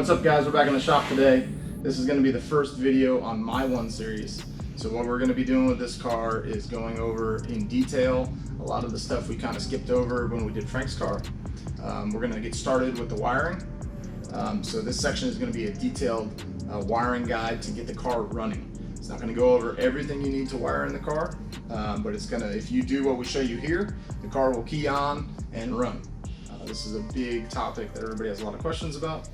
What's up guys, we're back in the shop today. This is going to be the first video on my 1 Series. So what we're going to be doing with this car is going over in detail a lot of the stuff we kind of skipped over when we did Frank's car. We're going to get started with the wiring. So this section is going to be a detailed wiring guide to get the car running. It's not going to go over everything you need to wire in the car, but it's going to, if you do what we show you here, the car will key on and run. This is a big topic that everybody has a lot of questions about.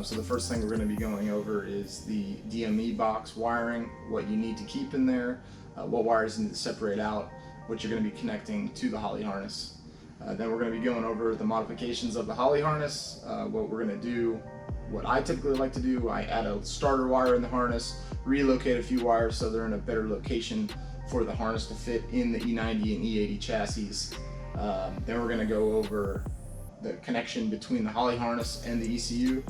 So the first thing we're going to be going over is the DME box wiring, what you need to keep in there, what wires you need to separate out, what you're going to be connecting to the Holley harness. Then we're going to be going over the modifications of the Holley harness, what we're going to do, what I typically like to do. I add a starter wire in the harness, relocate a few wires so they're in a better location for the harness to fit in the E90 and E80 chassis. Then we're going to go over the connection between the Holley harness and the ECU,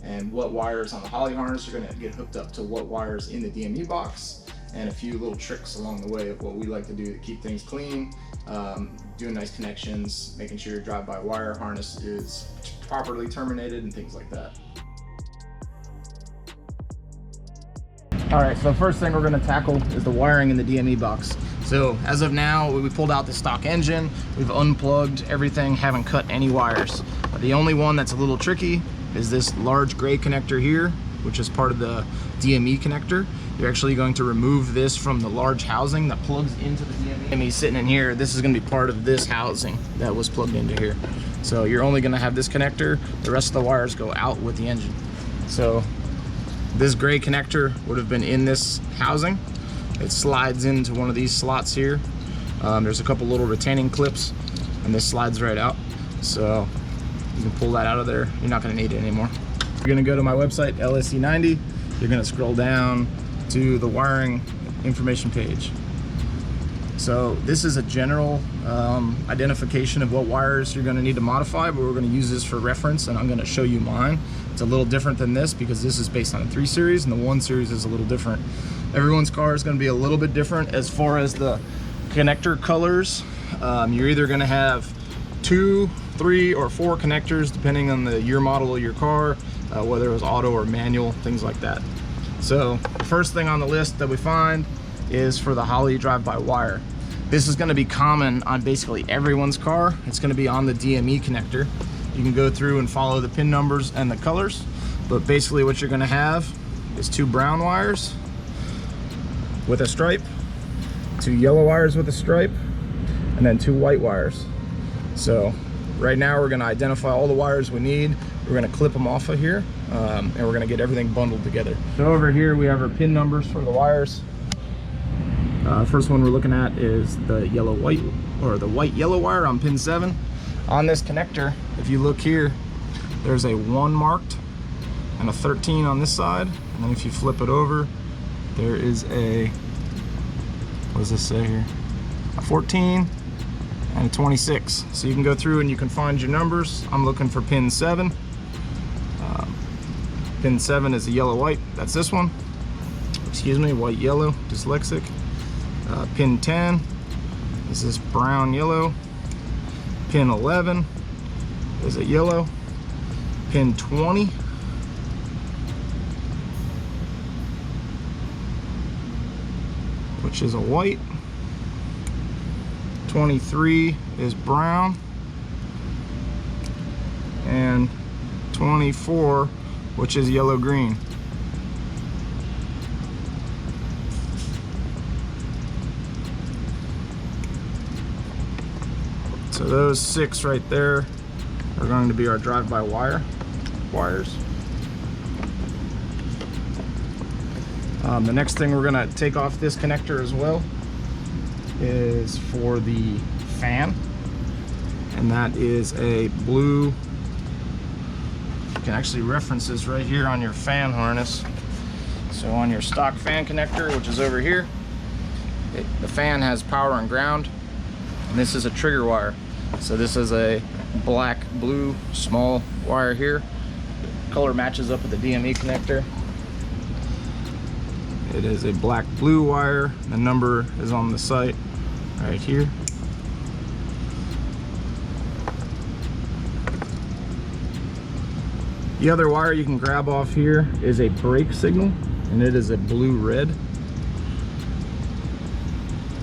and what wires on the Holley harness are going to get hooked up to what wires in the DME box, and a few little tricks along the way of what we like to do to keep things clean, doing nice connections, making sure your drive-by-wire harness is properly terminated, and things like that. Alright, so the first thing we're going to tackle is the wiring in the DME box. So as of now, we pulled out the stock engine, we've unplugged everything, haven't cut any wires. The only one that's a little tricky is this large gray connector here, which is part of the DME connector. You're actually going to remove this from the large housing that plugs into the DME sitting in here. This is going to be part of this housing that was plugged into here. So you're only going to have this connector. The rest of the wires go out with the engine. So this gray connector would have been in this housing. It slides into one of these slots here. There's a couple little retaining clips, and this slides right out. So you can pull that out of there. You're not going to need it anymore. You're going to go to my website, LSE90. You're going to scroll down to the wiring information page. So this is a general identification of what wires you're going to need to modify, but we're going to use this for reference, and I'm going to show you mine. It's a little different than this because this is based on a 3 Series, and the 1 Series is a little different. Everyone's car is going to be a little bit different as far as the connector colors. You're either going to have 2, 3, or 4 connectors depending on the year model of your car, whether it was auto or manual, things like that. So the first thing on the list that we find is for the Holley drive-by-wire. This is going to be common on basically everyone's car. It's going to be on the DME connector. You can go through and follow the pin numbers and the colors, but basically what you're going to have is 2 brown wires with a stripe, 2 yellow wires with a stripe, and then 2 white wires. So right now we're going to identify all the wires we need. We're going to clip them off of here, and we're going to get everything bundled together. So over here we have our pin numbers for the wires. First one we're looking at is the yellow-white, or the white-yellow wire on pin 7. On this connector, if you look here, there's a 1 marked and a 13 on this side, and then if you flip it over, there is a, what does this say here? A 14 and a 26. So you can go through and you can find your numbers. I'm looking for pin 7. Pin 7 is a yellow-white, that's this one. Excuse me, white-yellow, dyslexic. Pin 10 is this brown-yellow. Pin 11 is a yellow. Pin 20 which is a white. 23 is brown, and 24, which is yellow-green. So those 6 right there are going to be our drive-by-wire wires. The next thing we're going to take off this connector as well is for the fan, and that is a blue. You can actually reference this right here on your fan harness. So on your stock fan connector, which is over here, the fan has power and ground, and this is a trigger wire. So this is a black blue small wire here. Color matches up with the DME connector. It is a black blue wire. The number is on the site right here. The other wire you can grab off here is a brake signal, and it is a blue-red.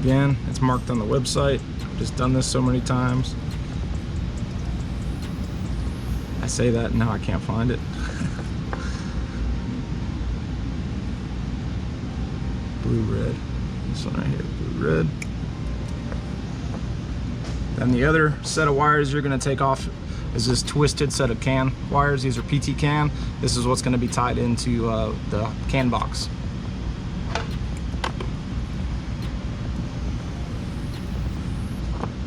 Again, it's marked on the website. I've just done this so many times. I say that and now I can't find it. Blue-red. This one right here, blue-red. Then the other set of wires you're going to take off is this twisted set of CAN wires. These are PT CAN. This is what's going to be tied into the CAN box.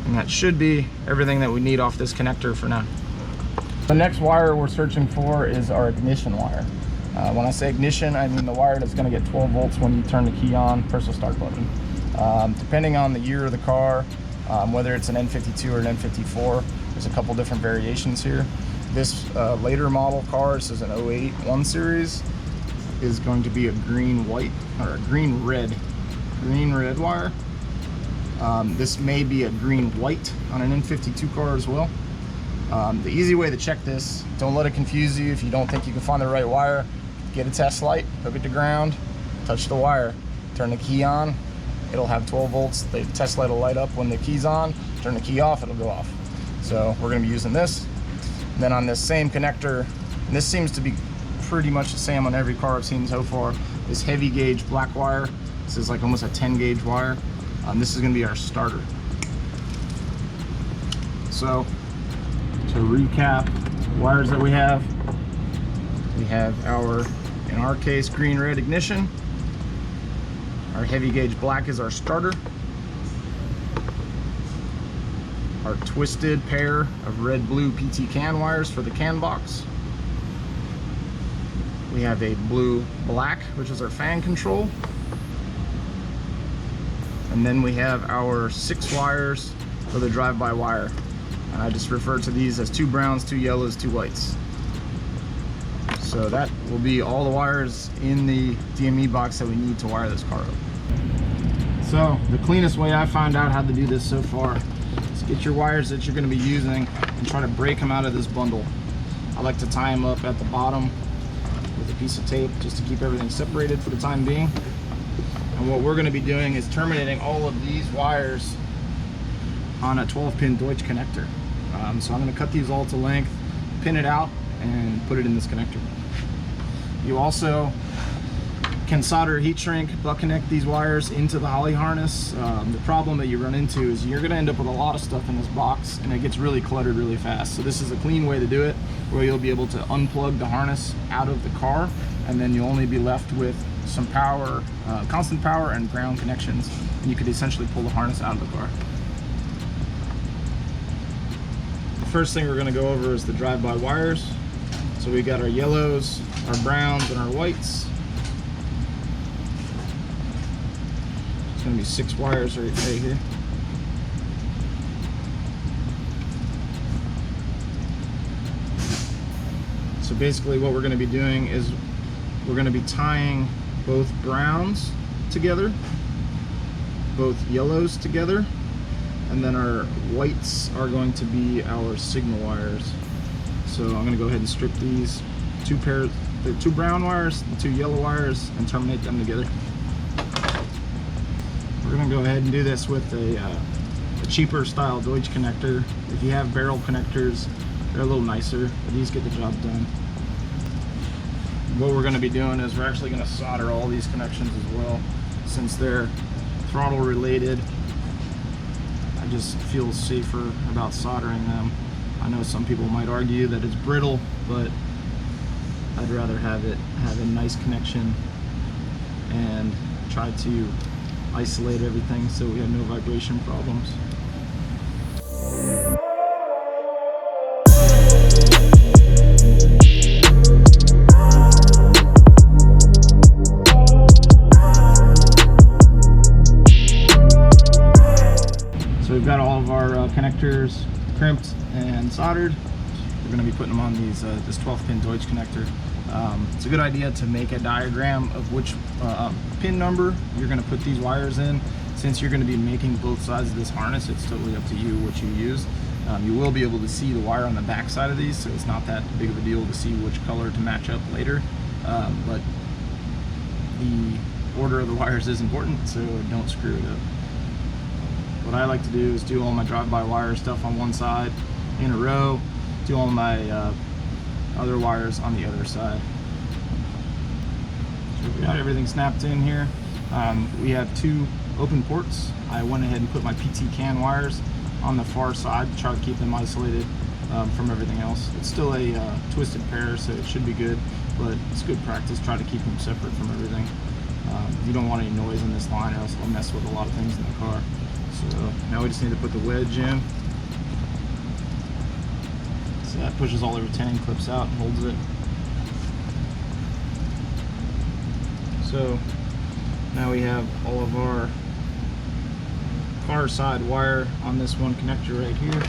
And that should be everything that we need off this connector for now. The next wire we're searching for is our ignition wire. When I say ignition, I mean the wire that's going to get 12 volts when you turn the key on, press the start button. Depending on the year of the car, whether it's an N52 or an N54, there's a couple different variations here. This later model car, this is an 08 1 Series, is going to be a green-white, or a green-red wire. This may be a green-white on an N52 car as well. The easy way to check this, don't let it confuse you if you don't think you can find the right wire. Get a test light, hook it to ground, touch the wire, turn the key on, it'll have 12 volts. The test light will light up when the key's on, turn the key off, it'll go off. So we're going to be using this. And then on this same connector, and this seems to be pretty much the same on every car I've seen so far, this heavy gauge black wire. This is like almost a 10 gauge wire. This is going to be our starter. So to recap the wires that we have our, in our case, green-red ignition. Our heavy gauge black is our starter. Our twisted pair of red-blue PT CAN wires for the CAN box. We have a blue-black, which is our fan control. And then we have our 6 wires for the drive-by-wire. And I just refer to these as 2 browns, 2 yellows, 2 whites. So that will be all the wires in the DME box that we need to wire this car up. So the cleanest way I found out how to do this so far is get your wires that you're going to be using and try to break them out of this bundle. I like to tie them up at the bottom with a piece of tape just to keep everything separated for the time being. And what we're going to be doing is terminating all of these wires on a 12-pin Deutsch connector. So I'm going to cut these all to length, pin it out, and put it in this connector. You also can solder, heat shrink, butt connect these wires into the Holley harness. The problem that you run into is you're going to end up with a lot of stuff in this box, and it gets really cluttered really fast. So this is a clean way to do it, where you'll be able to unplug the harness out of the car, and then you'll only be left with some power, constant power and ground connections, and you could essentially pull the harness out of the car. The first thing we're going to go over is the drive-by wires. So we got our yellows, our browns, and our whites. It's going to be 6 wires right here. So basically what we're going to be doing is we're going to be tying both browns together, both yellows together, and then our whites are going to be our signal wires. So I'm going to go ahead and strip these the 2 brown wires, the 2 yellow wires, and terminate them together. We're going to go ahead and do this with a cheaper style Deutsch connector. If you have barrel connectors, they're a little nicer, but these get the job done. What we're going to be doing is we're actually going to solder all these connections as well, since they're throttle related. I just feel safer about soldering them. I know some people might argue that it's brittle, but I'd rather have a nice connection and try to isolate everything so we have no vibration problems. So we've got all of our connectors crimped and soldered. We're going to be putting them on these this 12-pin Deutsch connector. It's a good idea to make a diagram of which pin number you're going to put these wires in. Since you're going to be making both sides of this harness, it's totally up to you what you use. You will be able to see the wire on the back side of these, so it's not that big of a deal to see which color to match up later. But the order of the wires is important, so don't screw it up. What I like to do is do all my drive-by wire stuff on one side in a row, do all my other wires on the other side. So we got everything snapped in here. We have 2 open ports. I went ahead and put my PT CAN wires on the far side to try to keep them isolated from everything else. It's still a twisted pair, so it should be good, but it's good practice. Try to keep them separate from everything. You don't want any noise in this line, or else it'll mess with a lot of things in the car. So now we just need to put the wedge in. So that pushes all the retaining clips out and holds it. So now we have all of our car side wire on this one connector right here.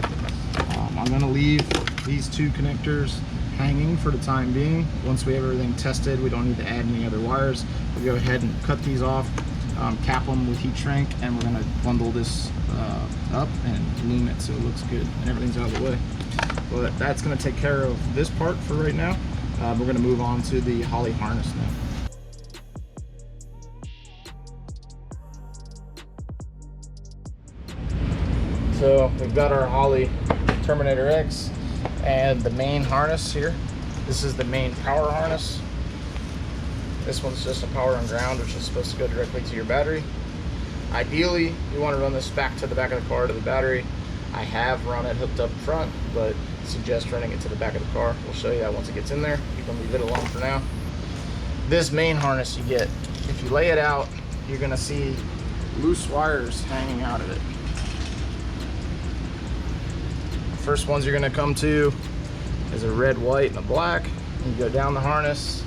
I'm going to leave these 2 connectors hanging for the time being. Once we have everything tested, we don't need to add any other wires. We'll go ahead and cut these off, cap them with heat shrink, and we're going to bundle this up and loom it so it looks good and everything's out of the way. But that's going to take care of this part for right now. We're going to move on to the Holley harness now. So we've got our Holley Terminator X and the main harness here. This is the main power harness. This one's just a power and ground, which is supposed to go directly to your battery. Ideally, you want to run this back to the back of the car to the battery. I have run it hooked up front, but suggest running it to the back of the car. We'll show you that once it gets in there. You can leave it alone for now. This main harness you get, if you lay it out, you're going to see loose wires hanging out of it. First ones you're going to come to is a red, white, and a black. You go down the harness,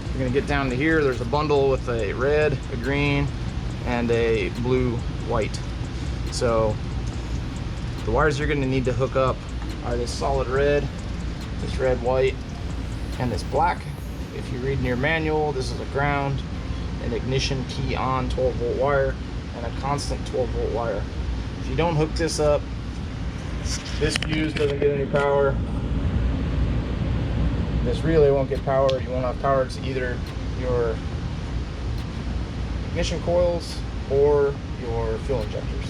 you're going to get down to here. There's a bundle with a red, a green, and a blue, white. So the wires you're going to need to hook up are this solid red, this red, white, and this black. If you read in your manual, this is a ground, an ignition key on 12-volt wire, and a constant 12-volt wire. If you don't hook this up, this fuse doesn't get any power. This relay won't get power. You won't have power to either your ignition coils or your fuel injectors.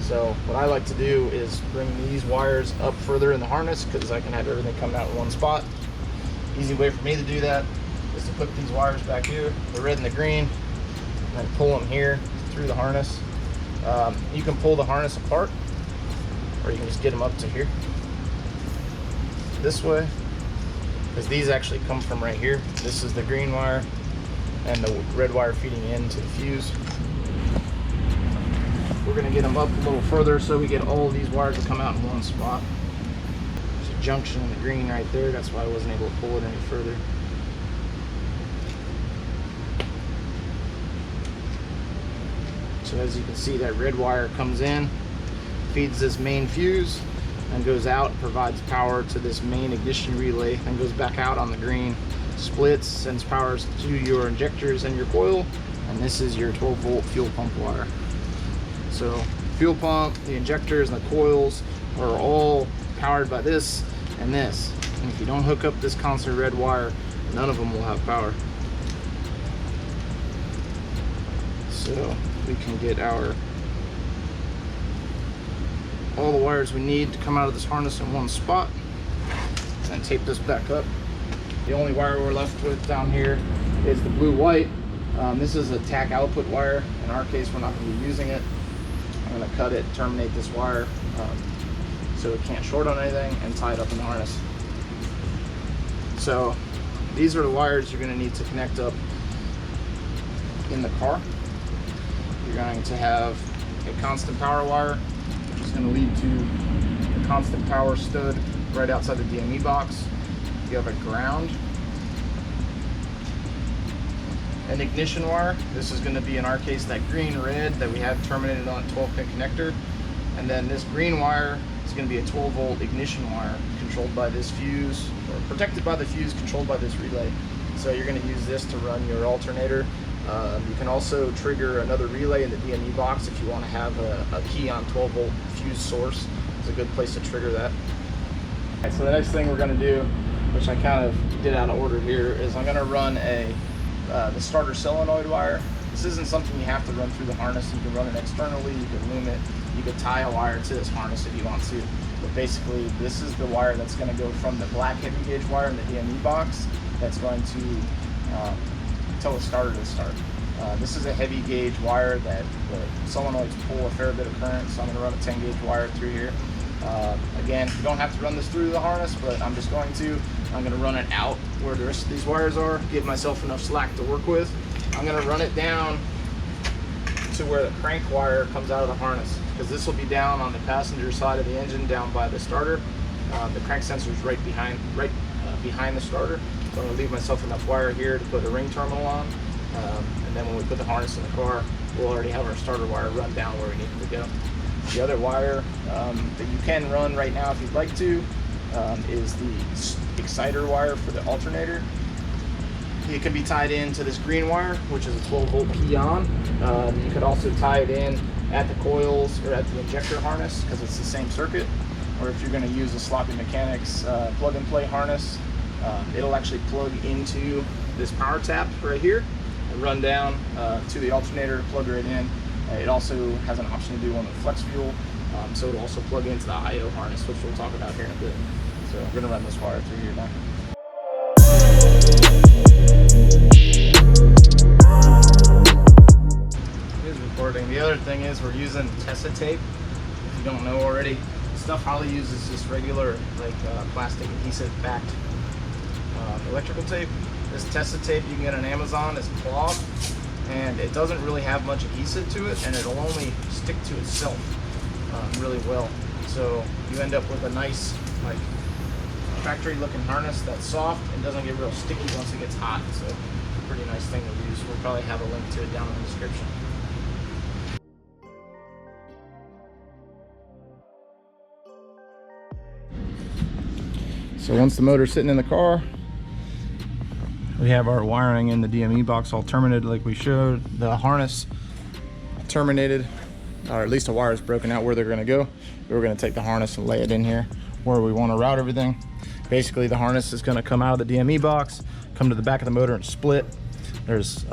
So what I like to do is bring these wires up further in the harness because I can have everything come out in one spot. Easy way for me to do that is to put these wires back here, the red and the green, and then pull them here through the harness. You can pull the harness apart, or you can just get them up to here this way, because these actually come from right here. This is the green wire and the red wire feeding into the fuse. We're going to get them up a little further so we get all of these wires to come out in one spot. There's a junction in the green right there. That's why I wasn't able to pull it any further. So as you can see, that red wire comes in, feeds this main fuse, and goes out and provides power to this main ignition relay, and goes back out on the green, splits, sends power to your injectors and your coil, and this is your 12-volt fuel pump wire. So fuel pump, the injectors, and the coils are all powered by this and this. And if you don't hook up this constant red wire, none of them will have power. So we can get all the wires we need to come out of this harness in one spot, and tape this back up. The only wire we're left with down here is the blue-white. This is a tack output wire. In our case, we're not going to be using it. I'm going to cut it, terminate this wire so it can't short on anything, and tie it up in the harness. So these are the wires you're going to need to connect up in the car. You're going to have a constant power wire, which is going to lead to the constant power stud right outside the DME box. You have a ground, an ignition wire. This is going to be, in our case, that green-red that we have terminated on a 12-pin connector. And then this green wire is going to be a 12-volt ignition wire controlled by this fuse, or protected by the fuse, controlled by this relay. So you're going to use this to run your alternator. You can also trigger another relay in the DME box if you want to have a key on 12-volt fuse source is a good place to trigger that. Okay, so the next thing we're going to do, which I kind of did out of order here, is I'm going to run the starter solenoid wire. This isn't something you have to run through the harness. You can run it externally, you can loom it, you could tie a wire to this harness if you want to. But basically, this is the wire that's going to go from the black heavy gauge wire in the DME box that's going to tell the starter to start. This is a heavy gauge wire that the solenoids pull a fair bit of current, so I'm going to run a 10 gauge wire through here. Again, you don't have to run this through the harness, but I'm just going to. I'm going to run it out where the rest of these wires are, give myself enough slack to work with. I'm going to run it down to where the crank wire comes out of the harness, because this will be down on the passenger side of the engine, down by the starter. The crank sensor is right behind the starter. So I'm going to leave myself enough wire here to put a ring terminal on, and then when we put the harness in the car, we'll already have our starter wire run down where we need it to go. The other wire that you can run right now if you'd like to is the exciter wire for the alternator. It can be tied into this green wire, which is a 12-volt key on. You could also tie it in at the coils or at the injector harness, because it's the same circuit. Or if you're going to use a Sloppy Mechanics plug-and-play harness, it'll actually plug into this power tap right here and run down to the alternator, plug right in. It also has an option to do one with flex fuel, so it'll also plug into the IO harness, which we'll talk about here in a bit. So I'm going to run this wire through here now. It is recording. The other thing is we're using Tessa tape. If you don't know already, the stuff Holley uses just regular plastic adhesive backed electrical tape. This Tessa tape you can get on Amazon is cloth, and it doesn't really have much adhesive to it, and it'll only stick to itself really well. So you end up with a nice factory looking harness that's soft and doesn't get real sticky once it gets hot. So it's a pretty nice thing to use. We'll probably have a link to it down in the description. So once the motor's sitting in the car, we have our wiring in the DME box all terminated like we showed. The harness terminated, or at least the wire is broken out where they're going to go. We're going to take the harness and lay it in here where we want to route everything. Basically, the harness is going to come out of the DME box, come to the back of the motor and split. There's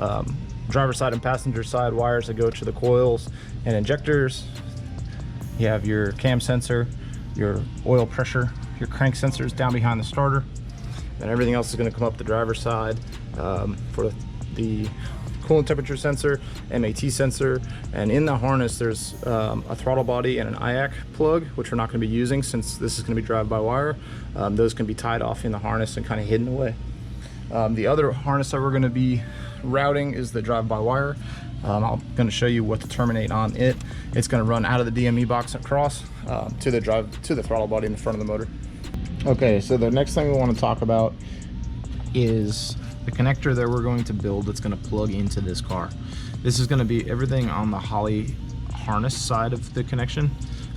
driver side and passenger side wires that go to the coils and injectors. You have your cam sensor, your oil pressure, your crank sensors down behind the starter. And everything else is going to come up the driver's side for the coolant temperature sensor, MAT sensor, and in the harness there's a throttle body and an IAC plug, which we're not going to be using since this is going to be drive-by-wire. Those can be tied off in the harness and kind of hidden away. The other harness that we're going to be routing is the drive-by-wire. I'm going to show you what to terminate on it. It's going to run out of the DME box across to the throttle body in the front of the motor. Okay, so the next thing we want to talk about is the connector that we're going to build that's going to plug into this car. This is going to be everything on the Holley harness side of the connection.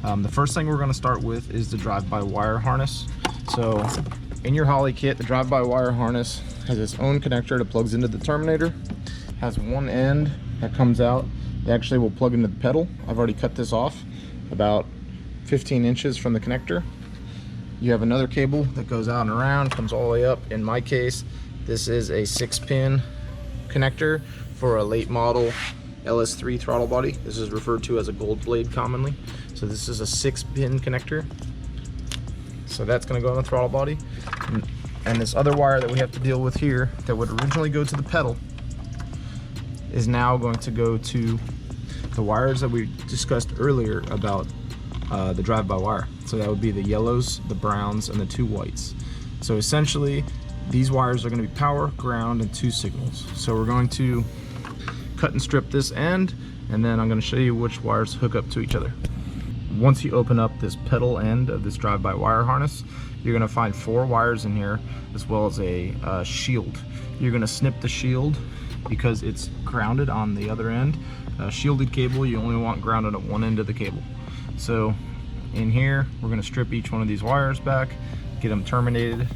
The first thing we're going to start with is the drive-by-wire harness. So in your Holley kit, the drive-by-wire harness has its own connector that plugs into the Terminator. Has one end that comes out. It actually will plug into the pedal. I've already cut this off about 15 inches from the connector. You have another cable that goes out and around, comes all the way up. In my case, this is a 6-pin connector for a late model LS3 throttle body. This is referred to as a gold blade commonly. So this is a 6-pin connector. So that's going to go on the throttle body. And this other wire that we have to deal with here that would originally go to the pedal is now going to go to the wires that we discussed earlier about the drive-by-wire. So that would be the yellows, the browns, and the 2 whites. So essentially, these wires are going to be power, ground, and 2 signals. So we're going to cut and strip this end, and then I'm going to show you which wires hook up to each other. Once you open up this pedal end of this drive-by-wire harness, you're going to find 4 wires in here, as well as a shield. You're going to snip the shield because it's grounded on the other end. Shielded cable, you only want grounded at one end of the cable. So in here, we're going to strip each one of these wires back, get them terminated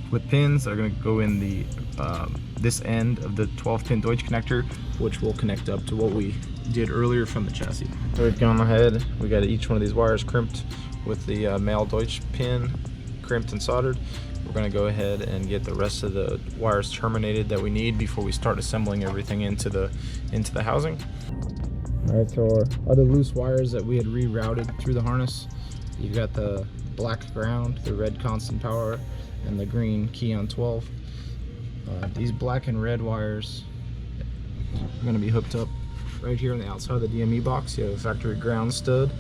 with pins that are going to go in the this end of the 12-pin Deutsch connector, which will connect up to what we did earlier from the chassis. So we've gone ahead, we got each one of these wires crimped with the male Deutsch pin crimped and soldered. We're going to go ahead and get the rest of the wires terminated that we need before we start assembling everything into the housing. All right, so our other loose wires that we had rerouted through the harness, you've got the black ground, the red constant power, and the green key on 12. These black and red wires are going to be hooked up right here on the outside of the DME box. You have a factory ground stud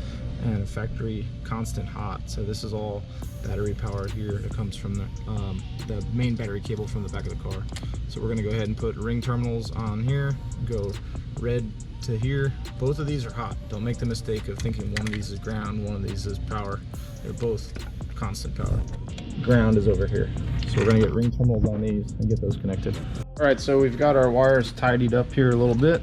and a factory constant hot. So this is all battery powered here. It comes from the main battery cable from the back of the car. So we're going to go ahead and put ring terminals on here, go red to here. Both of these are hot. Don't make the mistake of thinking one of these is ground, one of these is power. They're both constant power. Ground is over here. So we're going to get ring terminals on these and get those connected. All right, so we've got our wires tidied up here a little bit.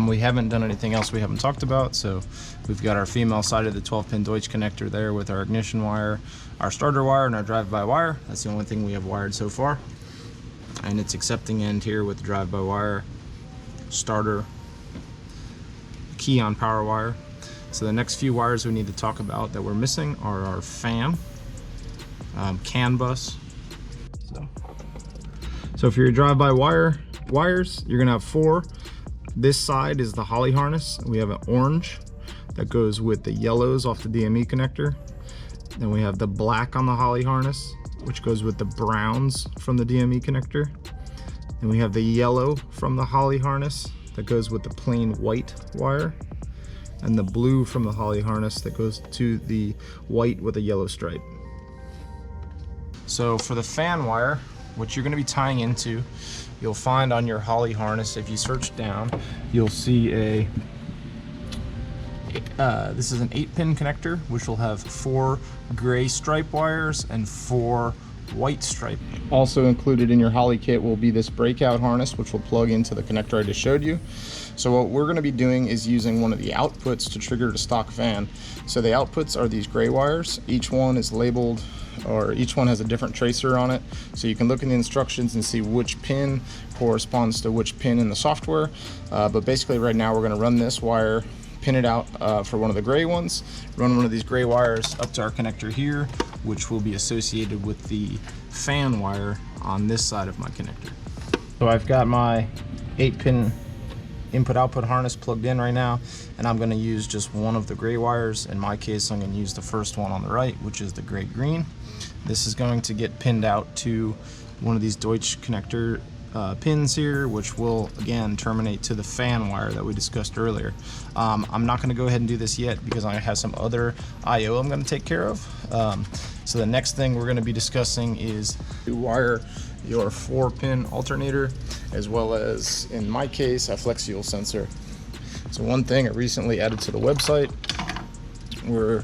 We haven't done anything else we haven't talked about. So we've got our female side of the 12-pin Deutsch connector there with our ignition wire, our starter wire, and our drive-by wire. That's the only thing we have wired so far. And it's accepting end here with the drive-by wire, starter, key on power wire. So the next few wires we need to talk about that we're missing are our fan, CAN bus. So for your drive-by wires, you're gonna have 4. This side is the Holley harness. We have an orange that goes with the yellows off the DME connector. Then we have the black on the Holley harness, which goes with the browns from the DME connector. And we have the yellow from the Holley harness that goes with the plain white wire, and the blue from the Holley harness that goes to the white with a yellow stripe. So for the fan wire, what you're going to be tying into, you'll find on your Holley harness, if you search down, you'll see this is an 8-pin connector, which will have 4 gray stripe wires and 4 white stripe. Also included in your Holley kit will be this breakout harness, which will plug into the connector I just showed you. So what we're going to be doing is using one of the outputs to trigger the stock fan. So the outputs are these gray wires. Each one is labeled, or each one has a different tracer on it. So you can look in the instructions and see which pin corresponds to which pin in the software. But basically right now we're going to run this wire, pin it out for one of the gray ones, run one of these gray wires up to our connector here, which will be associated with the fan wire on this side of my connector. So I've got my 8-pin input-output harness plugged in right now, and I'm going to use just one of the gray wires. In my case, I'm going to use the first one on the right, which is the gray-green. This is going to get pinned out to one of these Deutsch connector pins here, which will again terminate to the fan wire that we discussed earlier. I'm not going to go ahead and do this yet because I have some other I/O I'm going to take care of. So the next thing we're going to be discussing is to wire your 4-pin alternator, as well as, in my case, a flex fuel sensor. So one thing I recently added to the website were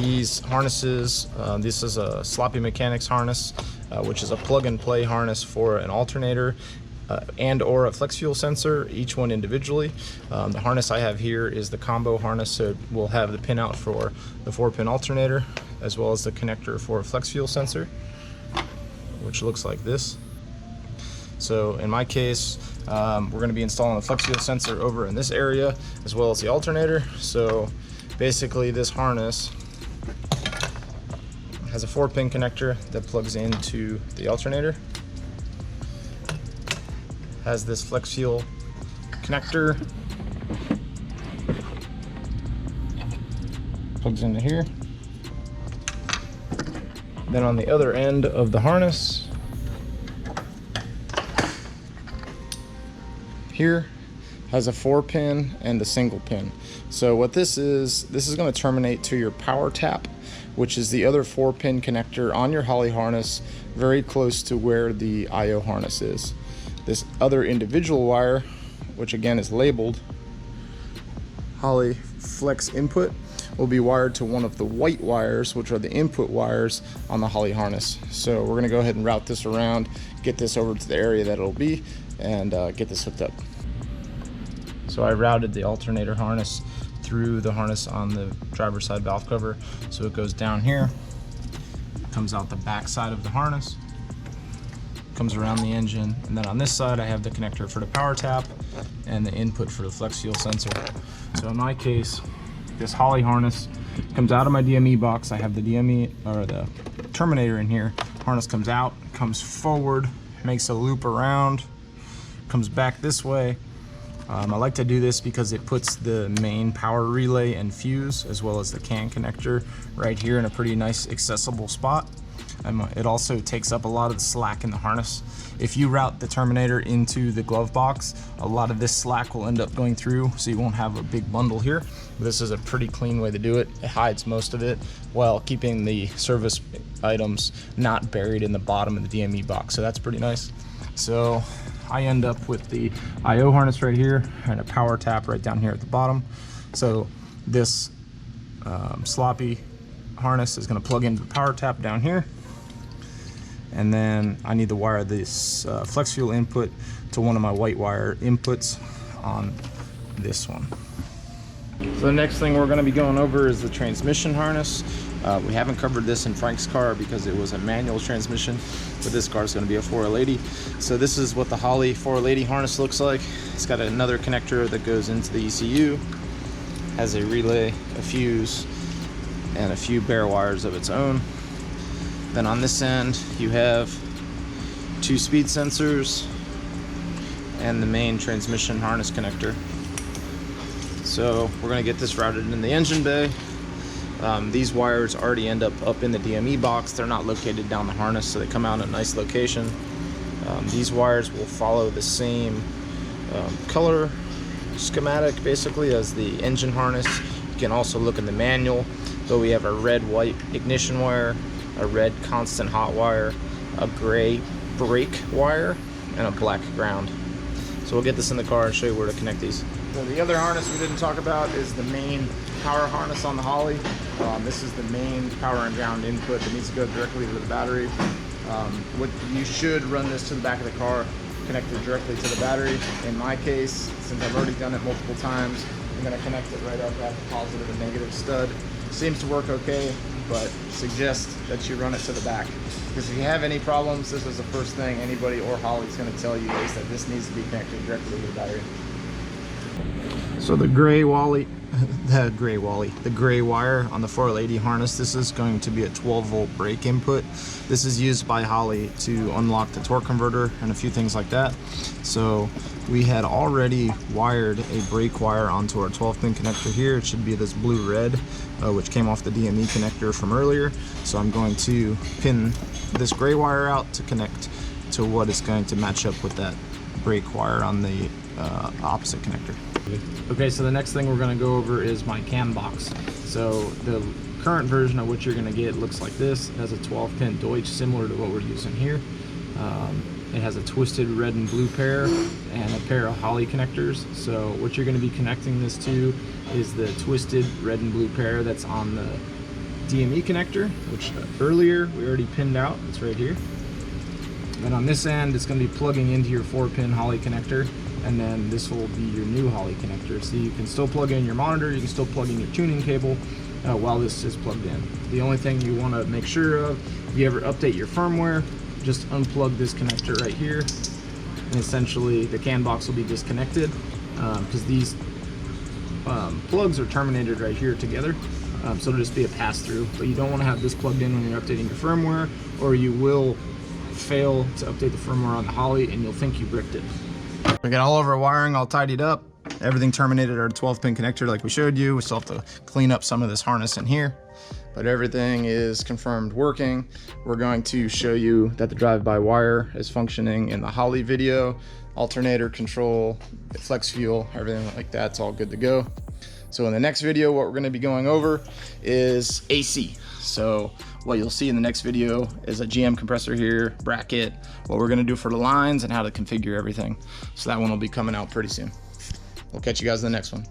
these harnesses. This is a Sloppy Mechanics harness, which is a plug-and-play harness for an alternator and or a flex fuel sensor, each one individually. The harness I have here is the combo harness, so we'll have the pin out for the 4-pin alternator, as well as the connector for a flex fuel sensor, which looks like this. So in my case, we're going to be installing a flex fuel sensor over in this area, as well as the alternator. So basically this harness has a 4-pin connector that plugs into the alternator, has this flex fuel connector, plugs into here. Then on the other end of the harness here has a 4-pin and a single pin. So what this is going to terminate to your power tap, which is the other 4-pin connector on your Holley harness, very close to where the I/O harness is. This other individual wire, which again is labeled Holley Flex Input, will be wired to one of the white wires, which are the input wires on the Holley harness. So we're going to go ahead and route this around, get this over to the area that it'll be, and get this hooked up. So I routed the alternator harness through the harness on the driver's side valve cover. So it goes down here, comes out the back side of the harness, comes around the engine. And then on this side, I have the connector for the power tap and the input for the flex fuel sensor. So in my case, this Holley harness comes out of my DME box. I have the DME, or the Terminator in here. Harness comes out, comes forward, makes a loop around, comes back this way. I like to do this because it puts the main power relay and fuse, as well as the CAN connector, right here in a pretty nice accessible spot. It also takes up a lot of the slack in the harness. If you route the Terminator into the glove box, a lot of this slack will end up going through, so you won't have a big bundle here. This is a pretty clean way to do it. It hides most of it while keeping the service items not buried in the bottom of the DME box, so that's pretty nice. So I end up with the I/O harness right here and a power tap right down here at the bottom. So this sloppy harness is going to plug into the power tap down here, and then I need to wire this flex fuel input to one of my white wire inputs on this one. So the next thing we're going to be going over is the transmission harness. We haven't covered this in Frank's car because it was a manual transmission, but this car is going to be a 4L80. So this is what the Holley 4L80 harness looks like. It's got another connector that goes into the ECU, has a relay, a fuse, and a few bare wires of its own. Then on this end you have 2 speed sensors and the main transmission harness connector. So we're going to get this routed in the engine bay. These wires already end up in the DME box. They're not located down the harness, so they come out in a nice location. These wires will follow the same color schematic basically as the engine harness. You can also look in the manual, but we have a red-white ignition wire, a red constant hot wire, a gray brake wire, and a black ground. So we'll get this in the car and show you where to connect these. So the other harness we didn't talk about is the main power harness on the Holley. This is the main power and ground input that needs to go directly to the battery. You should run this to the back of the car, connect it directly to the battery. In my case, since I've already done it multiple times, I'm going to connect it right up at the positive and negative stud. Seems to work okay, but suggest that you run it to the back. Because if you have any problems, this is the first thing anybody or Holley's going to tell you, is that this needs to be connected directly to the battery. So the gray wire on the 4L80 harness, this is going to be a 12-volt brake input. This is used by Holley to unlock the torque converter and a few things like that. So we had already wired a brake wire onto our 12-pin connector here. It should be this blue-red, which came off the DME connector from earlier. So I'm going to pin this gray wire out to connect to what is going to match up with that brake wire on the opposite connector. Okay, so the next thing we're going to go over is my CAN box. So the current version of what you're going to get looks like this. It has a 12-pin Deutsch, similar to what we're using here. It has a twisted red and blue pair and a pair of Holley connectors. So what you're going to be connecting this to is the twisted red and blue pair that's on the DME connector, which earlier we already pinned out. It's right here. And on this end, it's going to be plugging into your 4-pin Holley connector, and then this will be your new Holley connector. So you can still plug in your monitor, you can still plug in your tuning cable while this is plugged in. The only thing you want to make sure of, if you ever update your firmware, just unplug this connector right here, and essentially the CAN box will be disconnected because these plugs are terminated right here together. So it'll just be a pass-through, but you don't want to have this plugged in when you're updating your firmware, or you will fail to update the firmware on the Holley and you'll think you bricked it. We got all of our wiring all tidied up. Everything terminated our 12-pin connector like we showed you. We still have to clean up some of this harness in here, but everything is confirmed working. We're going to show you that the drive-by-wire is functioning in the Holley video. Alternator control, flex fuel, everything like that's all good to go. So in the next video, what we're going to be going over is AC. So what you'll see in the next video is a GM compressor here, bracket, what we're going to do for the lines, and how to configure everything. So that one will be coming out pretty soon. We'll catch you guys in the next one.